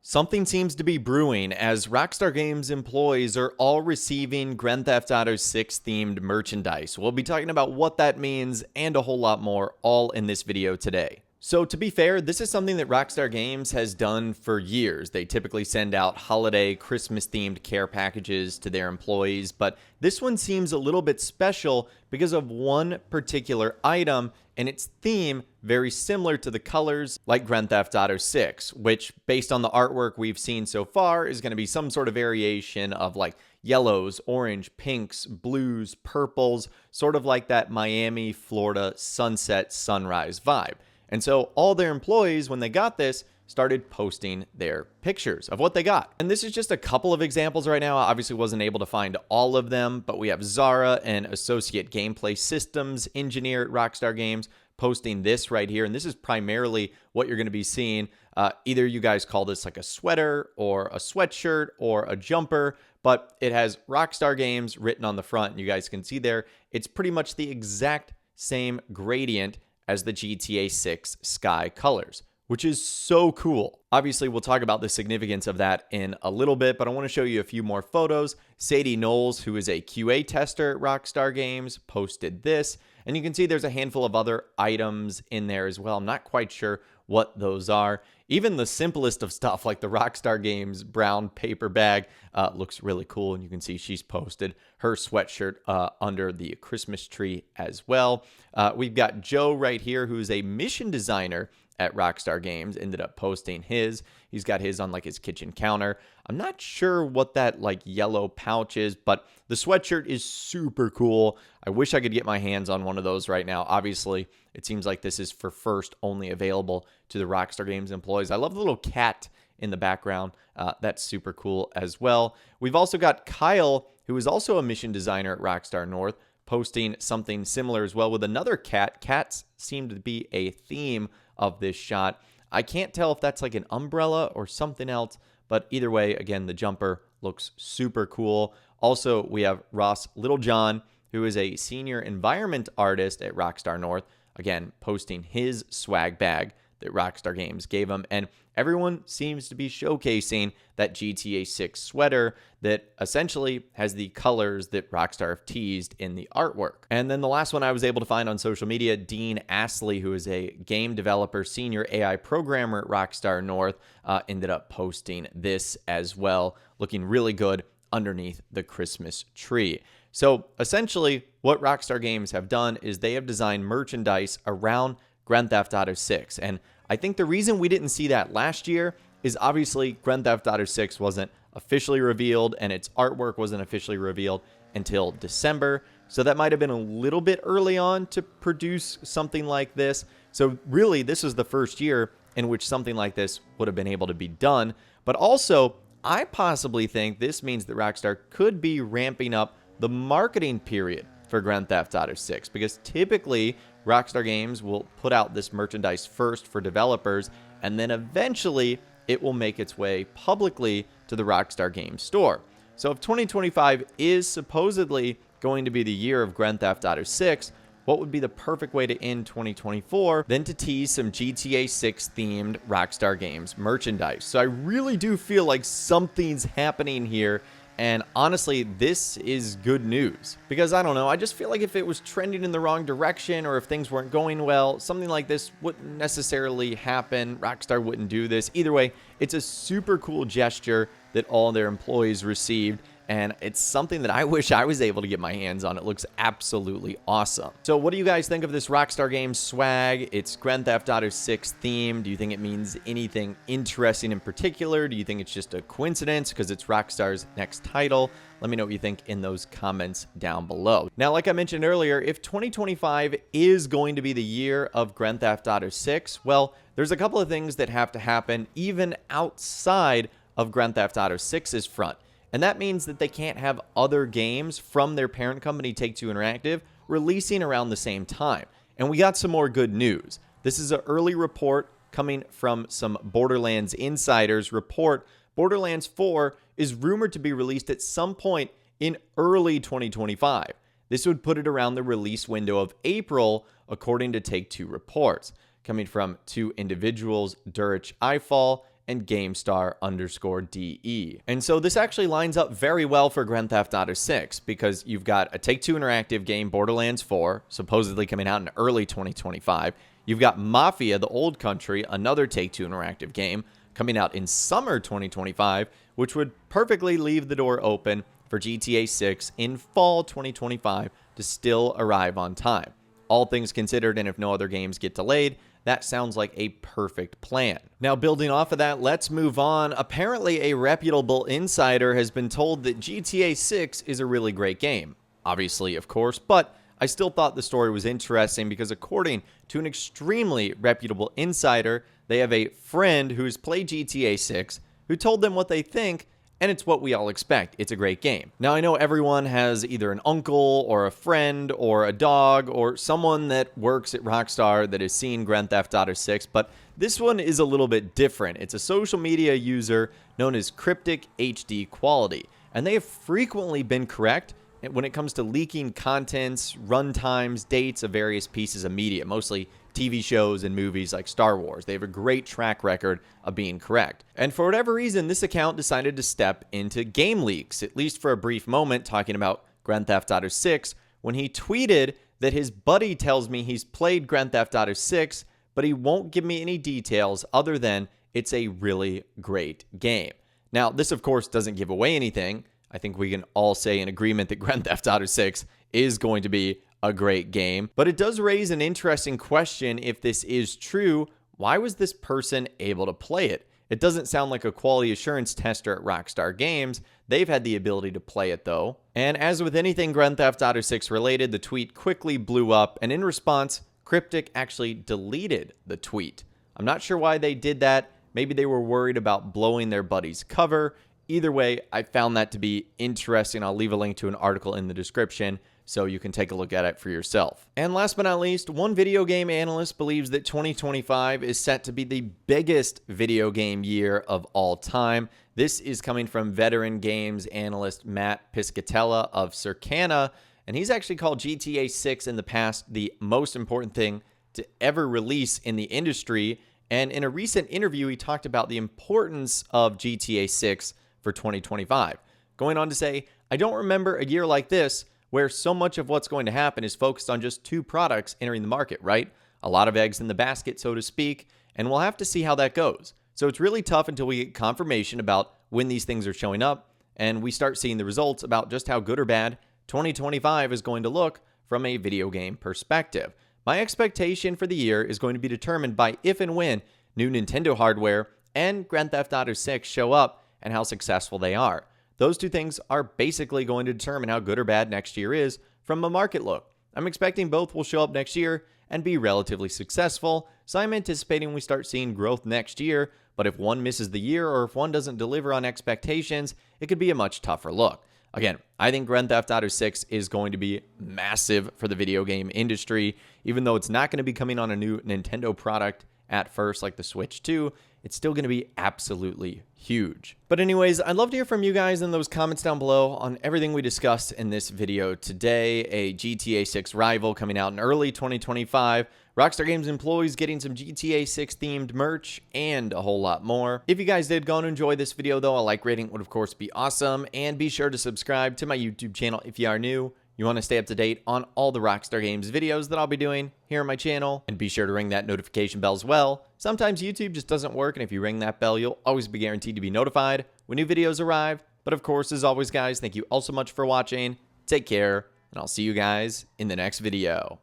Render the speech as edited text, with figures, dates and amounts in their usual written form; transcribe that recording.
Something seems to be brewing as Rockstar Games employees are all receiving Grand Theft Auto 6 themed merchandise. We'll be talking about what that means and a whole lot more all in this video today. So to be fair, this is something that Rockstar Games has done for years. They typically send out holiday, Christmas-themed care packages to their employees, but this one seems a little bit special because of one particular item and its theme very similar to the colors like Grand Theft Auto 6, which based on the artwork we've seen so far is going to be some sort of variation of like yellows, orange, pinks, blues, purples, sort of like that Miami, Florida sunset sunrise vibe. And so all their employees, when they got this, started posting their pictures of what they got. And this is just a couple of examples right now. I obviously wasn't able to find all of them, but we have Zara, an associate gameplay systems engineer at Rockstar Games, posting this right here. And this is primarily what you're going to be seeing. Either you guys call this like a sweater or a sweatshirt or a jumper, but it has Rockstar Games written on the front. And you guys can see there, it's pretty much the exact same gradient as the GTA 6 sky colors, which is so cool. Obviously, we'll talk about the significance of that in a little bit, but I want to show you a few more photos. Sadie Knowles, who is a QA tester at Rockstar Games, posted this, and you can see there's a handful of other items in there as well. I'm not quite sure what those are. Even the simplest of stuff like the Rockstar Games brown paper bag looks really cool, and you can see she's posted her sweatshirt under the Christmas tree as well. We've got Joe right here, who's a mission designer at Rockstar Games, ended up posting his. He's got his on like his kitchen counter. I'm not sure what that like yellow pouch is, but the sweatshirt is super cool. I wish I could get my hands on one of those right now. Obviously, it seems like this is for first only available to the Rockstar Games employees. I love the little cat in the background. That's super cool as well. We've also got Kyle, who is also a mission designer at Rockstar North, posting something similar as well with another cat. Cats seem to be a theme of this shot. I can't tell if that's like an umbrella or something else, but either way, again, the jumper looks super cool. Also, we have Ross Littlejohn, who is a senior environment artist at Rockstar North, again, posting his swag bag that Rockstar Games gave him. And everyone seems to be showcasing that GTA 6 sweater that essentially has the colors that Rockstar have teased in the artwork. And then the last one I was able to find on social media, Dean Astley, who is a game developer, senior AI programmer at Rockstar North, ended up posting this as well, looking really good underneath the Christmas tree. So essentially what Rockstar Games have done is they have designed merchandise around Grand Theft Auto 6. And I think the reason we didn't see that last year is obviously Grand Theft Auto 6 wasn't officially revealed and its artwork wasn't officially revealed until December. So that might have been a little bit early on to produce something like this. So really, this is the first year in which something like this would have been able to be done. But also, I possibly think this means that Rockstar could be ramping up the marketing period for Grand Theft Auto 6, because typically Rockstar Games will put out this merchandise first for developers, and then eventually it will make its way publicly to the Rockstar Games store. So if 2025 is supposedly going to be the year of Grand Theft Auto 6, what would be the perfect way to end 2024 than to tease some GTA 6 themed Rockstar Games merchandise? So I really do feel like something's happening here. And honestly, this is good news because I don't know, I just feel like if it was trending in the wrong direction or if things weren't going well, something like this wouldn't necessarily happen. Rockstar wouldn't do this. Either way, it's a super cool gesture that all their employees received. And it's something that I wish I was able to get my hands on. It looks absolutely awesome. So what do you guys think of this Rockstar Games swag? It's Grand Theft Auto 6 themed. Do you think it means anything interesting in particular? Do you think it's just a coincidence because it's Rockstar's next title? Let me know what you think in those comments down below. Now, like I mentioned earlier, if 2025 is going to be the year of Grand Theft Auto 6, well, there's a couple of things that have to happen even outside of Grand Theft Auto 6's front. And that means that they can't have other games from their parent company, Take-Two Interactive, releasing around the same time. And we got some more good news. This is an early report coming from some Borderlands insiders. Report Borderlands 4 is rumored to be released at some point in early 2025. This would put it around the release window of April, according to Take-Two reports. Coming from two individuals, Durich Ifall and GameStar_DE. And so this actually lines up very well for Grand Theft Auto 6 because you've got a Take-Two Interactive game, Borderlands 4, supposedly coming out in early 2025. You've got Mafia: The Old Country, another Take-Two Interactive game, coming out in summer 2025, which would perfectly leave the door open for GTA 6 in fall 2025 to still arrive on time. All things considered, and if no other games get delayed, that sounds like a perfect plan. Now, building off of that, let's move on. Apparently, a reputable insider has been told that GTA 6 is a really great game. Obviously, of course, but I still thought the story was interesting because according to an extremely reputable insider, they have a friend who's played GTA 6 who told them what they think, and it's what we all expect. It's a great game. Now, I know everyone has either an uncle or a friend or a dog or someone that works at Rockstar that has seen Grand Theft Auto 6, but this one is a little bit different. It's a social media user known as Cryptic HD Quality, and they have frequently been correct when it comes to leaking contents, runtimes, dates of various pieces of media, mostly TV shows and movies like Star Wars. They have a great track record of being correct. And for whatever reason, this account decided to step into game leaks, at least for a brief moment, talking about Grand Theft Auto 6, when he tweeted that his buddy tells me he's played Grand Theft Auto 6, but he won't give me any details other than it's a really great game. Now, this of course doesn't give away anything. I think we can all say in agreement that Grand Theft Auto 6 is going to be a great game, but it does raise an interesting question. If this is true, why was this person able to play it? It doesn't sound like a quality assurance tester at Rockstar Games. They've had the ability to play it though. And as with anything Grand Theft Auto 6 related, the tweet quickly blew up, and in response, Cryptic actually deleted the tweet. I'm not sure why they did that. Maybe they were worried about blowing their buddy's cover. Either way, I found that to be interesting. I'll leave a link to an article in the description so you can take a look at it for yourself. And last but not least, one video game analyst believes that 2025 is set to be the biggest video game year of all time. This is coming from veteran games analyst Matt Piscatella of Circana, and he's actually called GTA 6 in the past the most important thing to ever release in the industry. And in a recent interview, he talked about the importance of GTA 6 for 2025, going on to say, "I don't remember a year like this where so much of what's going to happen is focused on just two products entering the market, right? A lot of eggs in the basket, so to speak, and we'll have to see how that goes. So it's really tough until we get confirmation about when these things are showing up and we start seeing the results about just how good or bad 2025 is going to look from a video game perspective. My expectation for the year is going to be determined by if and when new Nintendo hardware and Grand Theft Auto 6 show up and how successful they are. Those two things are basically going to determine how good or bad next year is from a market look. I'm expecting both will show up next year and be relatively successful, so I'm anticipating we start seeing growth next year, but if one misses the year or if one doesn't deliver on expectations, it could be a much tougher look." Again, I think Grand Theft Auto 6 is going to be massive for the video game industry, even though it's not going to be coming on a new Nintendo product at first like the Switch 2. It's still going to be absolutely huge. But anyways, I'd love to hear from you guys in those comments down below on everything we discussed in this video today. A GTA 6 rival coming out in early 2025, Rockstar Games employees getting some GTA 6 themed merch, and a whole lot more. If you guys did go and enjoy this video though, a like rating would of course be awesome, and be sure to subscribe to my YouTube channel if you are new. You want to stay up to date on all the Rockstar Games videos that I'll be doing here on my channel, and be sure to ring that notification bell as well. Sometimes YouTube just doesn't work, and if you ring that bell, you'll always be guaranteed to be notified when new videos arrive. But of course, as always guys, thank you all so much for watching. Take care, and I'll see you guys in the next video.